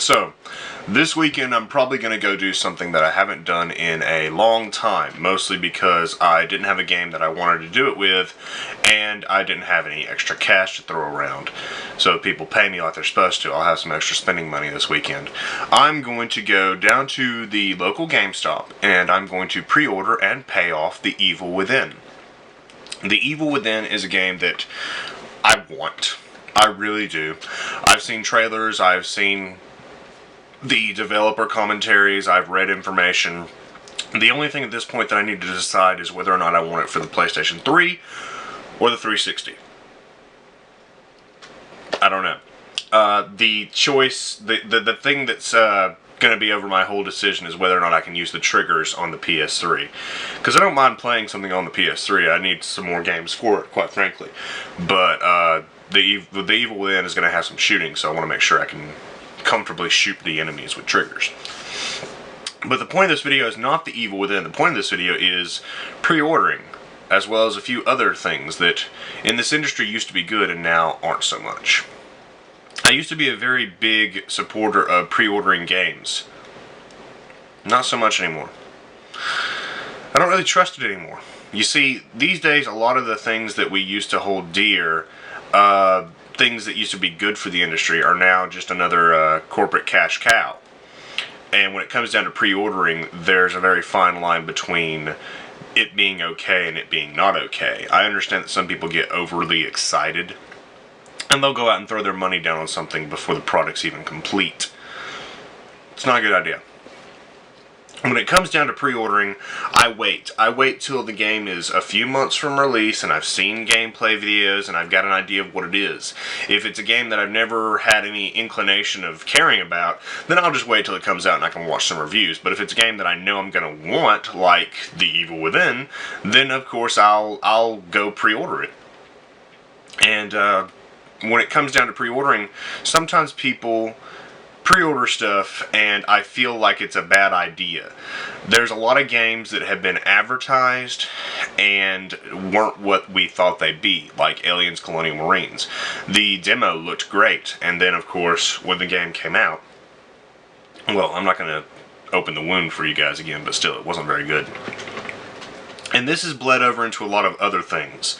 So, this weekend I'm probably going to go do something that I haven't done in a long time, mostly because I didn't have a game that I wanted to do it with, and I didn't have any extra cash to throw around. So if people pay me like they're supposed to, I'll have some extra spending money this weekend. I'm going to go down to the local GameStop, and I'm going to pre-order and pay off The Evil Within. The Evil Within is a game that I want. I really do. I've seen trailers, I've seen the developer commentaries, I've read information. The only thing at this point that I need to decide is whether or not I want it for the PlayStation 3 or the 360. I don't know. The choice, the thing that's going to be over my whole decision is whether or not I can use the triggers on the PS3. Because I don't mind playing something on the PS3. I need some more games for it, quite frankly. But the Evil Within is going to have some shooting, so I want to make sure I can comfortably shoot the enemies with triggers. But the point of this video is not The Evil Within. The point of this video is pre-ordering, as well as a few other things that in this industry used to be good and now aren't so much. I used to be a very big supporter of pre-ordering games. Not so much anymore. I don't really trust it anymore. You see, these days a lot of the things that we used to hold dear, things that used to be good for the industry, are now just another corporate cash cow. And when it comes down to pre-ordering, there's a very fine line between it being okay and it being not okay. I understand that some people get overly excited and they'll go out and throw their money down on something before the product's even complete. It's not a good idea. When it comes down to pre-ordering, I wait. I wait till the game is a few months from release and I've seen gameplay videos and I've got an idea of what it is. If it's a game that I've never had any inclination of caring about, then I'll just wait till it comes out and I can watch some reviews. But if it's a game that I know I'm going to want, like The Evil Within, then of course I'll go pre-order it. And when it comes down to pre-ordering, sometimes people pre-order stuff and I feel like it's a bad idea. There's a lot of games that have been advertised and weren't what we thought they'd be, like Aliens Colonial Marines. The demo looked great, and then of course when the game came out, well, I'm not going to open the wound for you guys again, but still, it wasn't very good. And this has bled over into a lot of other things.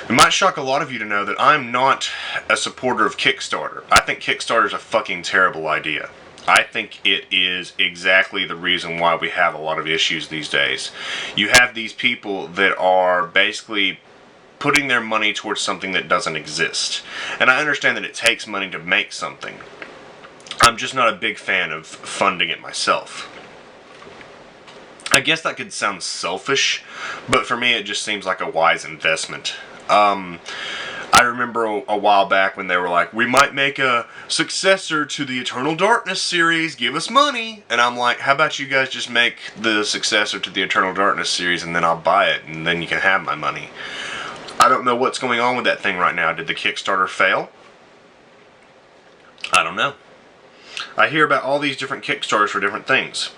It might shock a lot of you to know that I'm not a supporter of Kickstarter. I think Kickstarter is a fucking terrible idea. I think it is exactly the reason why we have a lot of issues these days. You have these people that are basically putting their money towards something that doesn't exist. And I understand that it takes money to make something. I'm just not a big fan of funding it myself. I guess that could sound selfish, but for me it just seems like a wise investment. I remember a while back when they were like, we might make a successor to the Eternal Darkness series, give us money. And I'm like, how about you guys just make the successor to the Eternal Darkness series and then I'll buy it and then you can have my money. I don't know what's going on with that thing right now. Did the Kickstarter fail? I don't know. I hear about all these different Kickstarters for different things.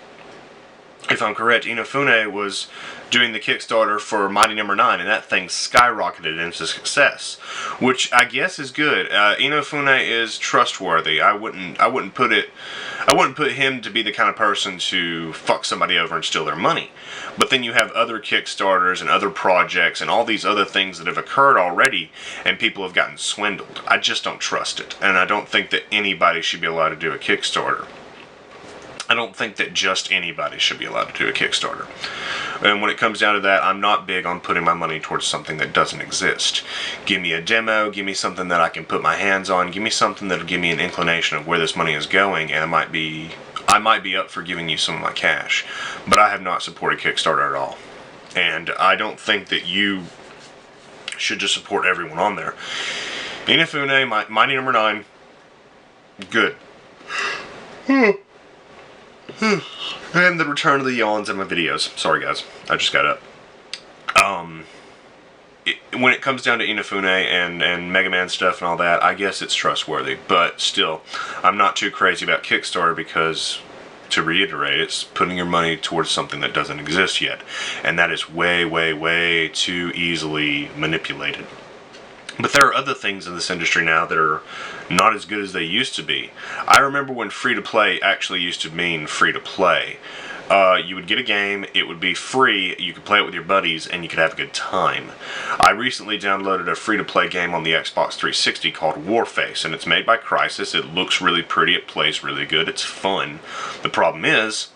If I'm correct, Inafune was doing the Kickstarter for Mighty No. 9, and that thing skyrocketed into success, which I guess is good. Inafune is trustworthy. I wouldn't put him to be the kind of person to fuck somebody over and steal their money. But then you have other Kickstarters and other projects and all these other things that have occurred already, and people have gotten swindled. I just don't trust it, and I don't think that anybody should be allowed to do a Kickstarter. I don't think that just anybody should be allowed to do a Kickstarter. And when it comes down to that, I'm not big on putting my money towards something that doesn't exist. Give me a demo, give me something that I can put my hands on, give me something that'll give me an inclination of where this money is going, and I might be up for giving you some of my cash. But I have not supported Kickstarter at all. And I don't think that you should just support everyone on there. Inafune, Mighty No. 9, good. And the return of the yawns in my videos. Sorry guys, I just got up. When it comes down to Inafune and Mega Man stuff and all that, I guess it's trustworthy. But still, I'm not too crazy about Kickstarter because, to reiterate, it's putting your money towards something that doesn't exist yet. And that is way, way, way too easily manipulated. But there are other things in this industry now that are not as good as they used to be. I remember when free-to-play actually used to mean free-to-play. You would get a game, it would be free, you could play it with your buddies, and you could have a good time. I recently downloaded a free-to-play game on the Xbox 360 called Warface, and it's made by Crysis. It looks really pretty, it plays really good, it's fun. The problem is,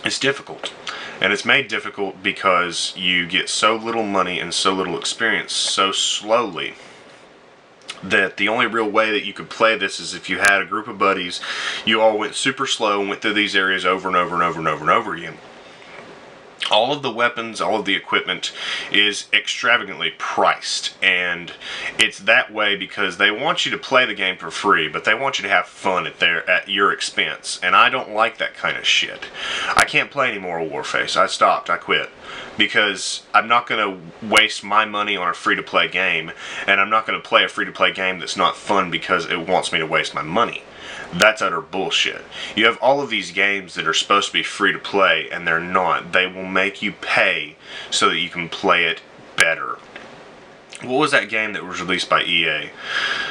it's difficult. And it's made difficult because you get so little money and so little experience so slowly that the only real way that you could play this is if you had a group of buddies, you all went super slow and went through these areas over and over and over and over and over again. All of the weapons, all of the equipment is extravagantly priced, and it's that way because they want you to play the game for free, but they want you to have fun at your expense, and I don't like that kind of shit. I can't play any more Warface. I stopped. I quit. Because I'm not going to waste my money on a free-to-play game, and I'm not going to play a free-to-play game that's not fun because it wants me to waste my money. That's utter bullshit. You have all of these games that are supposed to be free to play, and they're not. They will make you pay so that you can play it better. What was that game that was released by EA?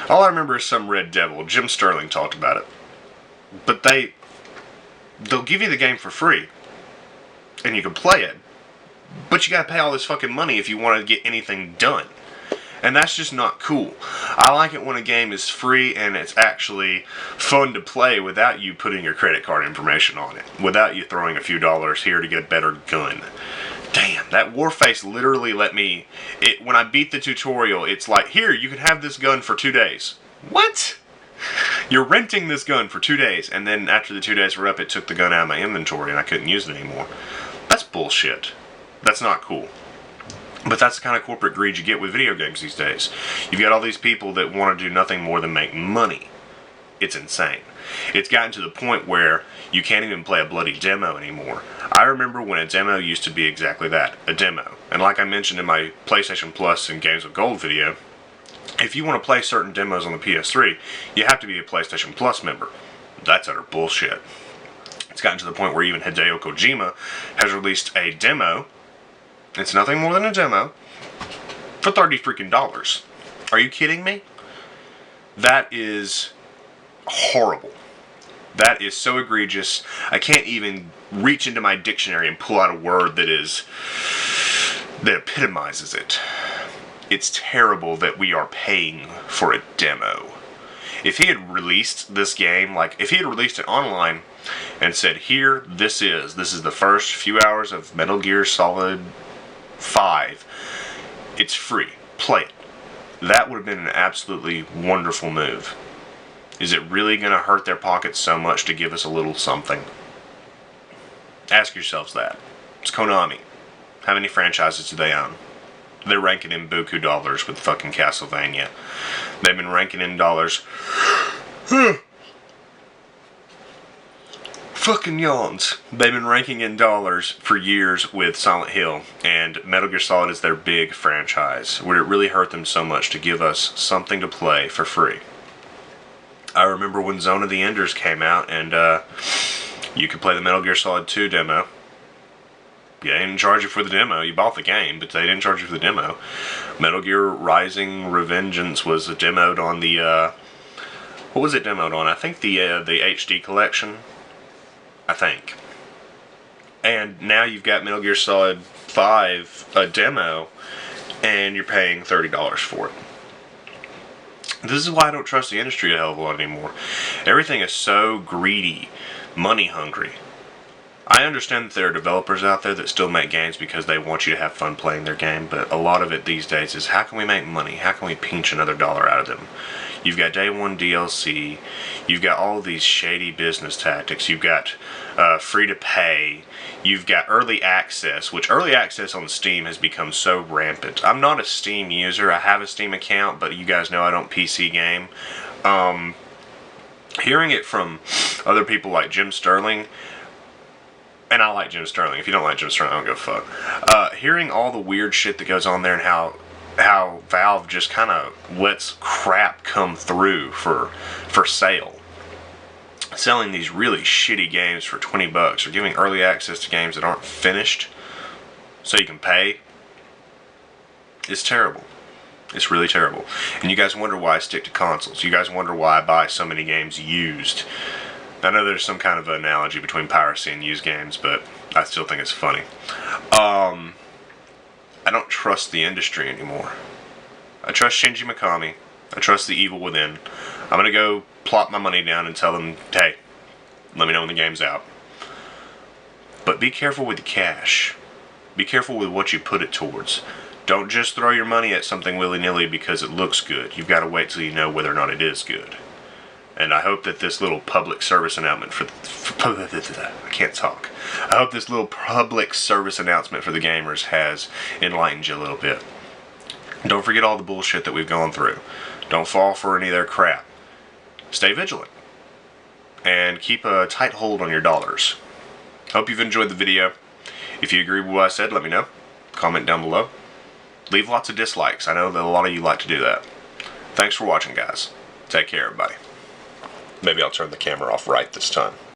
All I remember is some Red Devil. Jim Sterling talked about it. But they'll give you the game for free, and you can play it. But you gotta pay all this fucking money if you want to get anything done. And that's just not cool. I like it when a game is free and it's actually fun to play without you putting your credit card information on it. Without you throwing a few dollars here to get a better gun. Damn, that Warface literally let me... When I beat the tutorial, it's like, here, you can have this gun for 2 days. What? You're renting this gun for 2 days, and then after the 2 days were up, it took the gun out of my inventory and I couldn't use it anymore. That's bullshit. That's not cool. But that's the kind of corporate greed you get with video games these days. You've got all these people that want to do nothing more than make money. It's insane. It's gotten to the point where you can't even play a bloody demo anymore. I remember when a demo used to be exactly that, a demo. And like I mentioned in my PlayStation Plus and Games of Gold video, if you want to play certain demos on the PS3, you have to be a PlayStation Plus member. That's utter bullshit. It's gotten to the point where even Hideo Kojima has released a demo. It's nothing more than a demo for $30 freaking. Are you kidding me? That is horrible. That is so egregious. I can't even reach into my dictionary and pull out a word that epitomizes it. It's terrible that we are paying for a demo. If he had released this game, like if he had released it online and said, here, this is the first few hours of Metal Gear Solid 5. It's free. Play it. That would have been an absolutely wonderful move. Is it really going to hurt their pockets so much to give us a little something? Ask yourselves that. It's Konami. How many franchises do they own? They're ranking in buku dollars with fucking Castlevania. They've been ranking in dollars. Fucking yawns. They've been ranking in dollars for years with Silent Hill, and Metal Gear Solid is their big franchise. Would it really hurt them so much to give us something to play for free? I remember when Zone of the Enders came out, and you could play the Metal Gear Solid 2 demo. Yeah, they didn't charge you for the demo. You bought the game, but they didn't charge you for the demo. Metal Gear Rising Revengeance was demoed on the, what was it demoed on? I think the HD collection. I think. And now you've got Metal Gear Solid 5, a demo, and you're paying $30 for it. This is why I don't trust the industry a hell of a lot anymore. Everything is so greedy, money hungry. I understand that there are developers out there that still make games because they want you to have fun playing their game, but a lot of it these days is how can we make money? How can we pinch another dollar out of them? You've got day one DLC, you've got all of these shady business tactics, you've got free to pay, you've got early access, which early access on Steam has become so rampant. I'm not a Steam user, I have a Steam account, but you guys know I don't PC game. Hearing it from other people like Jim Sterling, and I like Jim Sterling, if you don't like Jim Sterling, I don't give a fuck. Hearing all the weird shit that goes on there and how Valve just kind of lets crap come through for sale. Selling these really shitty games for $20 or giving early access to games that aren't finished so you can pay is terrible. It's really terrible. And you guys wonder why I stick to consoles. You guys wonder why I buy so many games used. I know there's some kind of analogy between piracy and used games, but I still think it's funny. I don't trust the industry anymore. I trust Shinji Mikami. I trust the evil within. I'm going to go plop my money down and tell them, hey, let me know when the game's out. But be careful with the cash. Be careful with what you put it towards. Don't just throw your money at something willy-nilly because it looks good. You've got to wait till you know whether or not it is good. And I hope that this little public service announcement I can't talk. I hope this little public service announcement for the gamers has enlightened you a little bit. Don't forget all the bullshit that we've gone through. Don't fall for any of their crap. Stay vigilant. And keep a tight hold on your dollars. Hope you've enjoyed the video. If you agree with what I said, let me know. Comment down below. Leave lots of dislikes. I know that a lot of you like to do that. Thanks for watching, guys. Take care, everybody. Maybe I'll turn the camera off right this time.